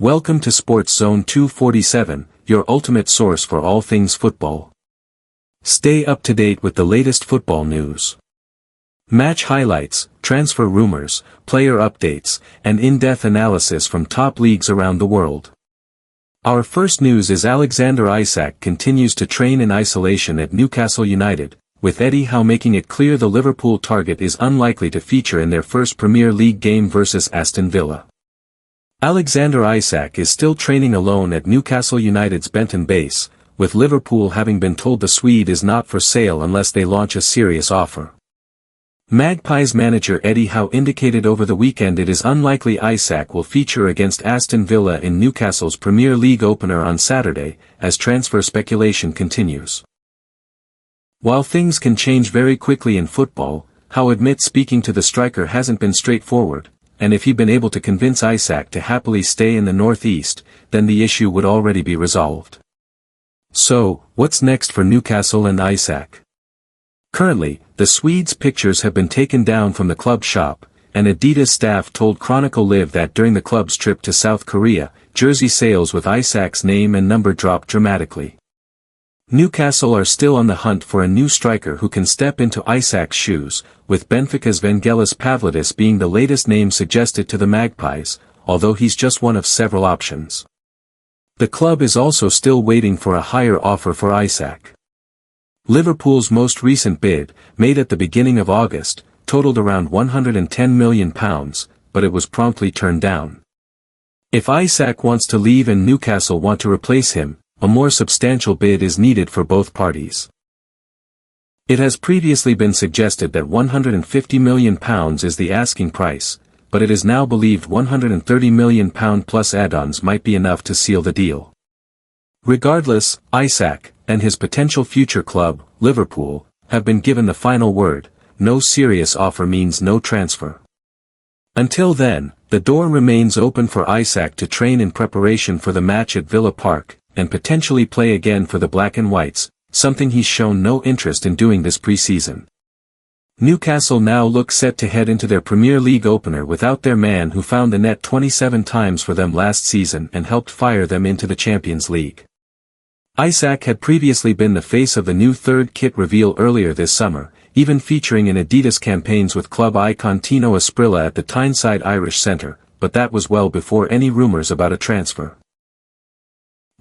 Welcome to Sports Zone 247, your ultimate source for all things football. Stay up to date with the latest football news. Match highlights, transfer rumors, player updates, and in-depth analysis from top leagues around the world. Our first news is Alexander Isak continues to train in isolation at Newcastle United, with Eddie Howe making it clear the Liverpool target is unlikely to feature in their first Premier League game versus Aston Villa. Alexander Isak is still training alone at Newcastle United's Benton base, with Liverpool having been told the Swede is not for sale unless they launch a serious offer. Magpies manager Eddie Howe indicated over the weekend it is unlikely Isak will feature against Aston Villa in Newcastle's Premier League opener on Saturday, as transfer speculation continues. While things can change very quickly in football, Howe admits speaking to the striker hasn't been straightforward, and if he'd been able to convince Isak to happily stay in the northeast, then the issue would already be resolved. So, what's next for Newcastle and Isak? Currently, the Swede's pictures have been taken down from the club shop, and Adidas staff told Chronicle Live that during the club's trip to South Korea, jersey sales with Isak's name and number dropped dramatically. Newcastle are still on the hunt for a new striker who can step into Isak's shoes, with Benfica's Vangelis Pavlidis being the latest name suggested to the Magpies, although he's just one of several options. The club is also still waiting for a higher offer for Isak. Liverpool's most recent bid, made at the beginning of August, totaled around £110 million, but it was promptly turned down. If Isak wants to leave and Newcastle want to replace him, a more substantial bid is needed for both parties. It has previously been suggested that £150 million is the asking price, but it is now believed £130 million plus add-ons might be enough to seal the deal. Regardless, Isak, and his potential future club, Liverpool, have been given the final word. No serious offer means no transfer. Until then, the door remains open for Isak to train in preparation for the match at Villa Park, and potentially play again for the Black and Whites, something he's shown no interest in doing this pre-season. Newcastle now look set to head into their Premier League opener without their man who found the net 27 times for them last season and helped fire them into the Champions League. Isak had previously been the face of the new third kit reveal earlier this summer, even featuring in Adidas campaigns with club icon Tino Asprilla at the Tyneside Irish Centre, but that was well before any rumours about a transfer.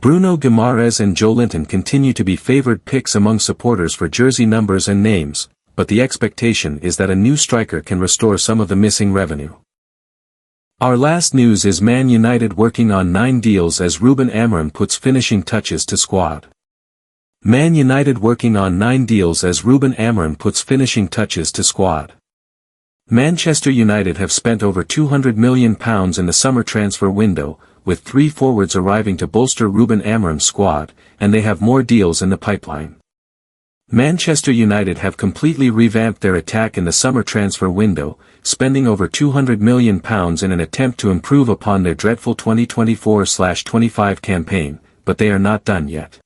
Bruno Guimaraes and Joelinton continue to be favoured picks among supporters for jersey numbers and names, but the expectation is that a new striker can restore some of the missing revenue. Our last news is Man United working on 9 deals as Ruben Amorim puts finishing touches to squad. Man United working on 9 deals as Ruben Amorim puts finishing touches to squad. Manchester United have spent over £200 million in the summer transfer window, with 3 forwards arriving to bolster Ruben Amorim's squad, and they have more deals in the pipeline. Manchester United have completely revamped their attack in the summer transfer window, spending over £200 million in an attempt to improve upon their dreadful 2024-25 campaign, but they are not done yet.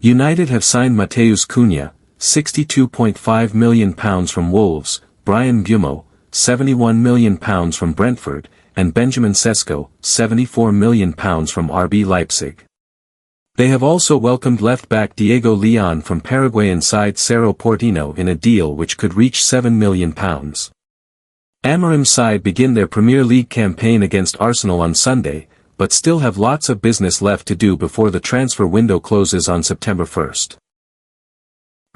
United have signed Matheus Cunha, £62.5 million from Wolves, Brian Bumo, £71 million from Brentford, and Benjamin Sesko, £74 million from RB Leipzig. They have also welcomed left-back Diego Leon from Paraguayan side Cerro Porteño in a deal which could reach £7 million. Amorim's side begin their Premier League campaign against Arsenal on Sunday, but still have lots of business left to do before the transfer window closes on September 1st.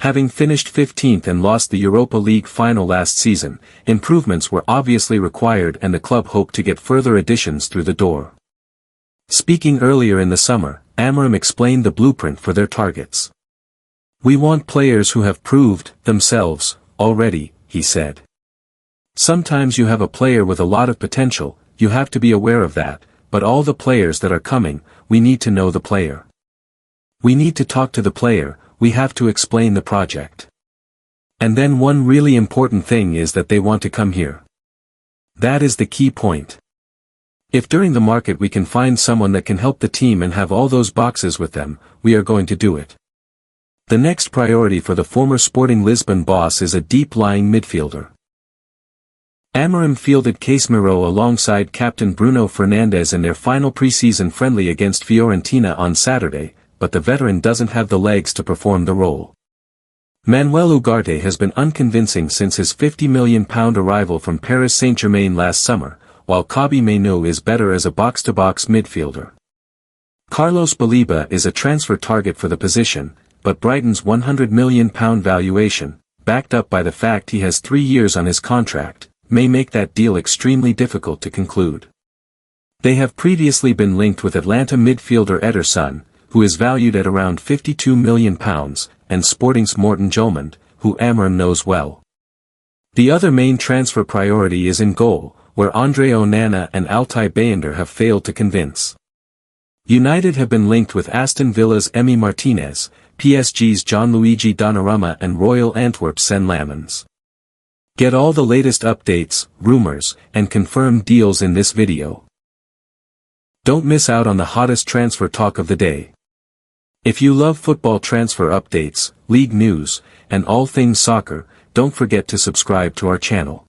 Having finished 15th and lost the Europa League final last season, improvements were obviously required and the club hoped to get further additions through the door. Speaking earlier in the summer, Amorim explained the blueprint for their targets. "We want players who have proved themselves already," he said. "Sometimes you have a player with a lot of potential, you have to be aware of that, but all the players that are coming, we need to know the player. We need to talk to the player, we have to explain the project. And then one really important thing is that they want to come here. That is the key point. If during the market we can find someone that can help the team and have all those boxes with them, we are going to do it." The next priority for the former Sporting Lisbon boss is a deep-lying midfielder. Amorim fielded Casemiro alongside captain Bruno Fernandes in their final pre-season friendly against Fiorentina on Saturday, but the veteran doesn't have the legs to perform the role. Manuel Ugarte has been unconvincing since his £50 million arrival from Paris Saint-Germain last summer, while Kobbie Mainoo is better as a box-to-box midfielder. Carlos Baleba is a transfer target for the position, but Brighton's £100 million valuation, backed up by the fact he has 3 years on his contract, may make that deal extremely difficult to conclude. They have previously been linked with Atlanta midfielder Ederson, who is valued at around £52 million, and Sporting's Morten Jolmand, who Amorim knows well. The other main transfer priority is in goal, where Andre Onana and Altay Bayender have failed to convince. United have been linked with Aston Villa's Emi Martinez, PSG's Gianluigi Donnarumma and Royal Antwerp's Sen Lammens. Get all the latest updates, rumors, and confirmed deals in this video. Don't miss out on the hottest transfer talk of the day. If you love football transfer updates, league news, and all things soccer, don't forget to subscribe to our channel.